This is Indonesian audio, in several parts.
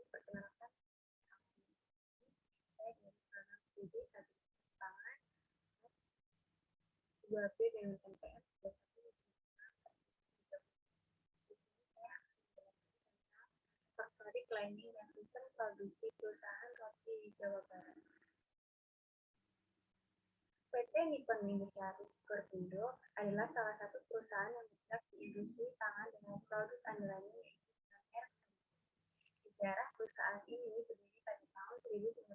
Perkenalkan, saya dari program studi satu Pangan 2B dengan MPS 21. Di sini saya akan menjelaskan tentang factory planning dan sistem produksi perusahaan roti di Jawa Barat. PT Nippon Indosari Korbindo adalah salah satu perusahaan yang bergerak di industri pangan dengan produk andalannya yaitu merek. Sejarah perusahaan ini berdiri pada tahun 1995.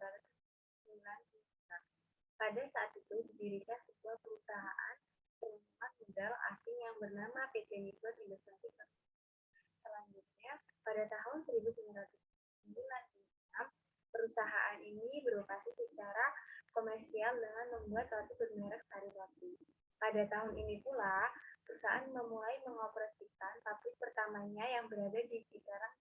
Pada saat itu didirikan sebuah perusahaan penanaman modal asing yang bernama PT Nippon Indosari Korbindo. Selanjutnya, pada tahun 1996, perusahaan ini beroperasi secara komersial dengan membuat roti bermerek Sari Roti. Pada tahun ini pula, perusahaan memulai mengoperasikan pabrik pertamanya yang berada di Cikarang.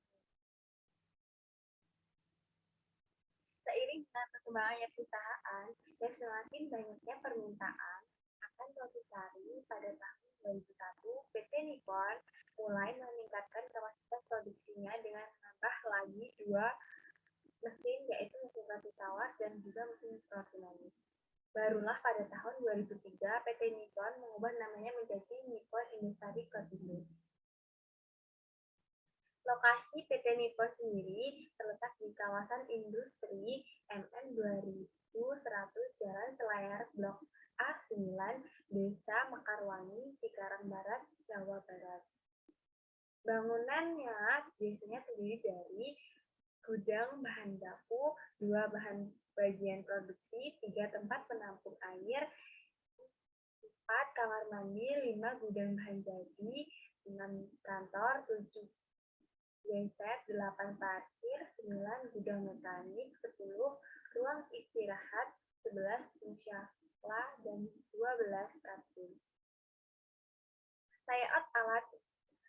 Seiring dengan perkembangannya perusahaan dan semakin banyaknya permintaan akan roti sari, pada tahun 2001, PT Nippon mulai meningkatkan kapasitas produksinya dengan menambah lagi 2 mesin, yaitu mesin roti tawar dan juga mesin roti manis. Barulah pada tahun 2003, PT Nippon mengubah namanya menjadi Nippon Indosari Korbindo. Lokasi PT Nippon sendiri terletak di kawasan industri MM 2100 Jalan Selayar Blok A9, Desa Mekarwangi, Cikarang Barat, Jawa Barat. Bangunannya biasanya terdiri dari gudang bahan baku, 2 bahan bagian produksi, 3 tempat penampung air, 4 kamar mandi, 5 gudang bahan jadi, 6 kantor, 7 genset, 8 parkir, 9 gudang mekanik, 10 ruang istirahat, 11 musyalah, dan 12 kantin.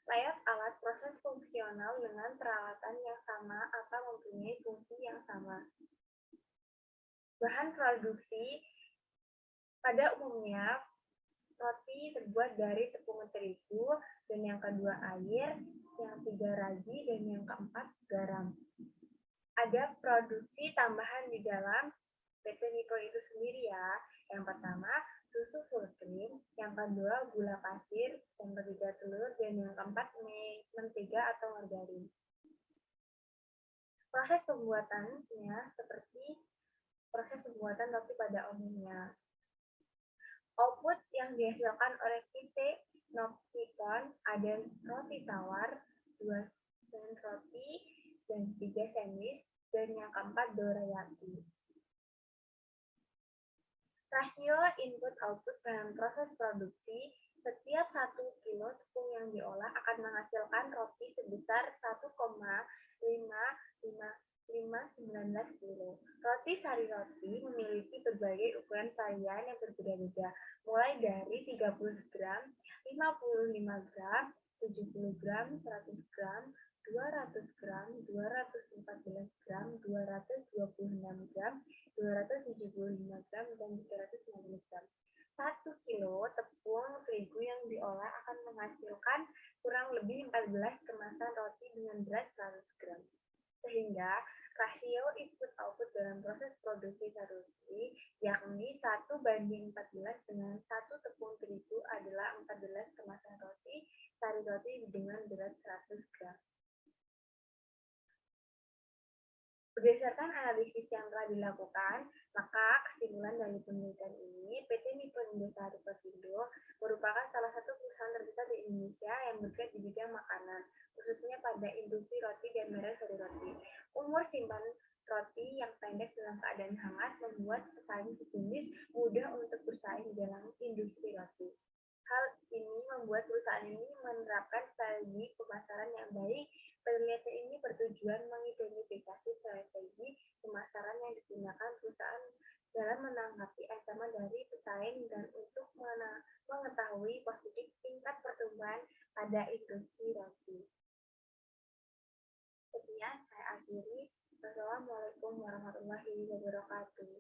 Layout alat proses fungsional dengan peralatan yang sama atau mempunyai fungsi yang sama. Bahan produksi pada umumnya roti terbuat dari tepung terigu, dan yang kedua air, yang tiga ragi, dan yang keempat garam. Ada produksi tambahan di dalam PT Nippon itu sendiri ya. Yang pertama, susu full cream, yang kedua gula pasir, yang ketiga telur, dan yang keempat mentega atau margarin. Proses pembuatannya seperti proses pembuatan roti pada umumnya. Output yang dihasilkan oleh PT Nippon ada roti tawar, 2 sen roti, dan 3 sandwich, dan yang keempat dorayaki. Rasio input-output dalam proses produksi, setiap 1 kilo tepung yang diolah akan menghasilkan roti sebesar 1,519 kilo. Roti sari roti memiliki berbagai ukuran varian yang berbeda-beda, mulai dari 30 gram, 55 gram, 70 gram, 100 gram, 200 gram, 214 gram, 226 gram, 275 gram, dan 315 gram. 1 kilo tepung terigu yang diolah akan menghasilkan kurang lebih 14 kemasan roti dengan berat 100 gram. Sehingga rasio input-output dalam proses produksi roti yakni 1:14 dengan 1 tepung terigu adalah 14 kemasan roti sari roti dengan berat 100 gram. Berdasarkan analisis yang telah dilakukan, maka kesimpulan dari penelitian ini, PT Nippon Indosari Korbindo merupakan salah satu perusahaan terbesar di Indonesia yang bergerak di bidang makanan, khususnya pada industri roti dan merek sari roti. Umur simpan roti yang pendek dalam keadaan hangat membuat pesaing sejenis mudah untuk bersaing dalam industri roti. Hal ini membuat perusahaan ini menerapkan strategi pemasaran yang baik. Penelitian ini bertujuan mengidentifikasi strategi pemasaran yang digunakan perusahaan dalam menanggapi ancaman dari pesaing dan untuk mengetahui positif tingkat pertumbuhan pada industri roti. Sekian saya akhiri. Wassalamualaikum warahmatullahi wabarakatuh.